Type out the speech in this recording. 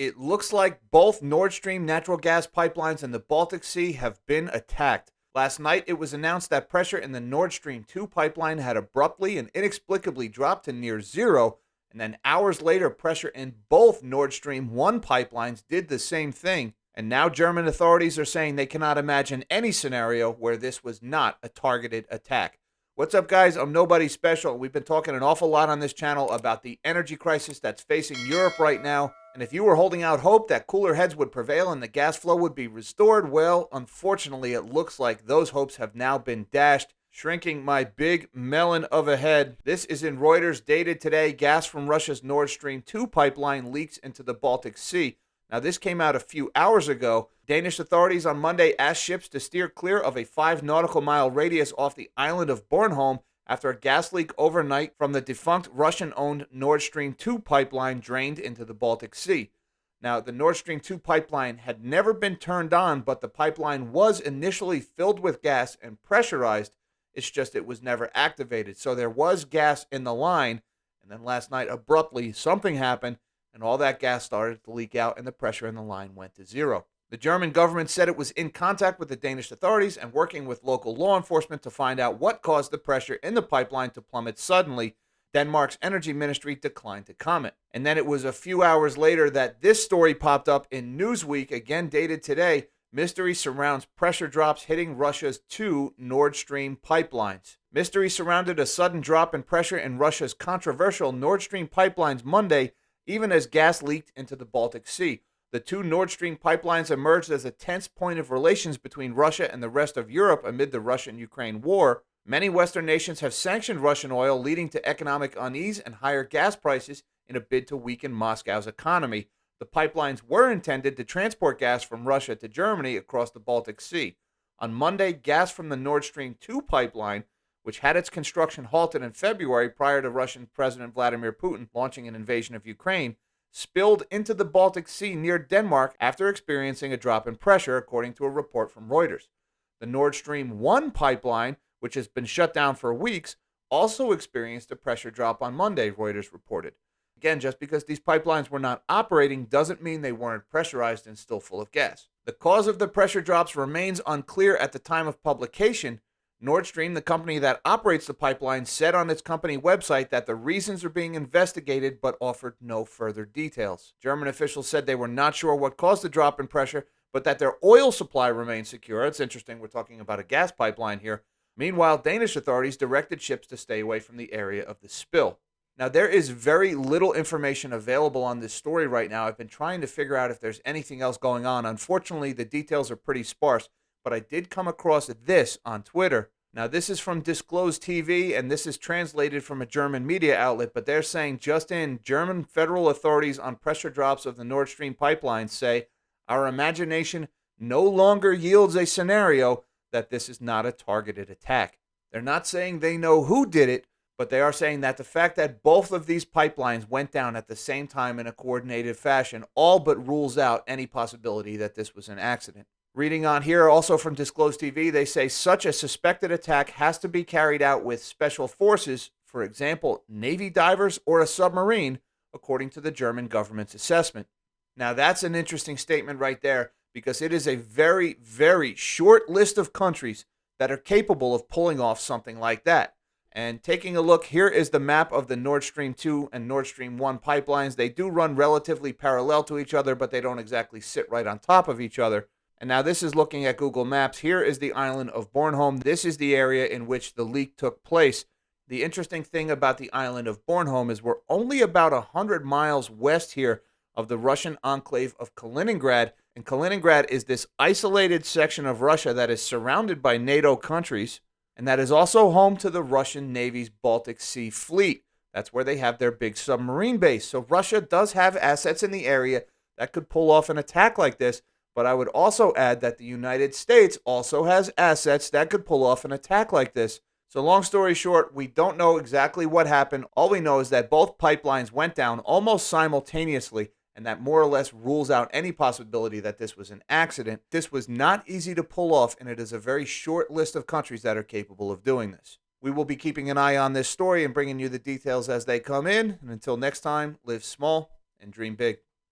It looks like both Nord Stream natural gas pipelines in the Baltic Sea have been attacked. Last night, it was announced that pressure in the Nord Stream 2 pipeline had abruptly and inexplicably dropped to near zero, and then hours later, pressure in both Nord Stream 1 pipelines did the same thing. And now German authorities are saying they cannot imagine any scenario where this was not a targeted attack. What's up, guys? I'm Nobody Special. We've been talking an awful lot on this channel about the energy crisis that's facing Europe right now. And if you were holding out hope that cooler heads would prevail and the gas flow would be restored, well, unfortunately, it looks like those hopes have now been dashed, shrinking my big melon of a head. This is in Reuters, dated today. Gas from Russia's Nord Stream 2 pipeline leaks into the Baltic Sea. Now, this came out a few hours ago. Danish authorities on Monday asked ships to steer clear of a 5 nautical mile radius off the island of Bornholm after a gas leak overnight from the defunct Russian-owned Nord Stream 2 pipeline drained into the Baltic Sea. Now, the Nord Stream 2 pipeline had never been turned on, but the pipeline was initially filled with gas and pressurized. It's just it was never activated. So there was gas in the line, and then last night, abruptly, something happened, and all that gas started to leak out, and the pressure in the line went to zero. The German government said it was in contact with the Danish authorities and working with local law enforcement to find out what caused the pressure in the pipeline to plummet suddenly. Denmark's energy ministry declined to comment. And then it was a few hours later that this story popped up in Newsweek, again dated today. Mystery surrounds pressure drops hitting Russia's 2 Nord Stream pipelines. Mystery surrounded a sudden drop in pressure in Russia's controversial Nord Stream pipelines Monday, even as gas leaked into the Baltic Sea. The 2 Nord Stream pipelines emerged as a tense point of relations between Russia and the rest of Europe amid the Russian-Ukraine war. Many Western nations have sanctioned Russian oil, leading to economic unease and higher gas prices in a bid to weaken Moscow's economy. The pipelines were intended to transport gas from Russia to Germany across the Baltic Sea. On Monday, gas from the Nord Stream 2 pipeline, which had its construction halted in February prior to Russian President Vladimir Putin launching an invasion of Ukraine, spilled into the Baltic Sea near Denmark after experiencing a drop in pressure, according to a report from Reuters. The Nord Stream 1 pipeline, which has been shut down for weeks, also experienced a pressure drop on Monday, Reuters reported. Again, just because these pipelines were not operating doesn't mean they weren't pressurized and still full of gas. The cause of the pressure drops remains unclear at the time of publication. Nord Stream, the company that operates the pipeline, said on its company website that the reasons are being investigated but offered no further details. German officials said they were not sure what caused the drop in pressure, but that their oil supply remained secure. It's interesting, we're talking about a gas pipeline here. Meanwhile, Danish authorities directed ships to stay away from the area of the spill. Now, there is very little information available on this story right now. I've been trying to figure out if there's anything else going on. Unfortunately, the details are pretty sparse. But I did come across this on Twitter. Now, this is from Disclosed TV, and this is translated from a German media outlet, but they're saying just in, German federal authorities on pressure drops of the Nord Stream pipeline say, our imagination no longer yields a scenario that this is not a targeted attack. They're not saying they know who did it, but they are saying that the fact that both of these pipelines went down at the same time in a coordinated fashion all but rules out any possibility that this was an accident. Reading on here, also from Disclosed TV, they say such a suspected attack has to be carried out with special forces, for example, Navy divers or a submarine, according to the German government's assessment. Now, that's an interesting statement right there, because it is a very, very short list of countries that are capable of pulling off something like that. And taking a look, here is the map of the Nord Stream 2 and Nord Stream 1 pipelines. They do run relatively parallel to each other, but they don't exactly sit right on top of each other. And now this is looking at Google Maps. Here is the island of Bornholm. This is the area in which the leak took place. The interesting thing about the island of Bornholm is we're only about 100 miles west here of the Russian enclave of Kaliningrad. And Kaliningrad is this isolated section of Russia that is surrounded by NATO countries, and that is also home to the Russian Navy's Baltic Sea fleet. That's where they have their big submarine base. So Russia does have assets in the area that could pull off an attack like this. But I would also add that the United States also has assets that could pull off an attack like this. So long story short, we don't know exactly what happened. All we know is that both pipelines went down almost simultaneously, and that more or less rules out any possibility that this was an accident. This was not easy to pull off, and it is a very short list of countries that are capable of doing this. We will be keeping an eye on this story and bringing you the details as they come in. And until next time, live small and dream big.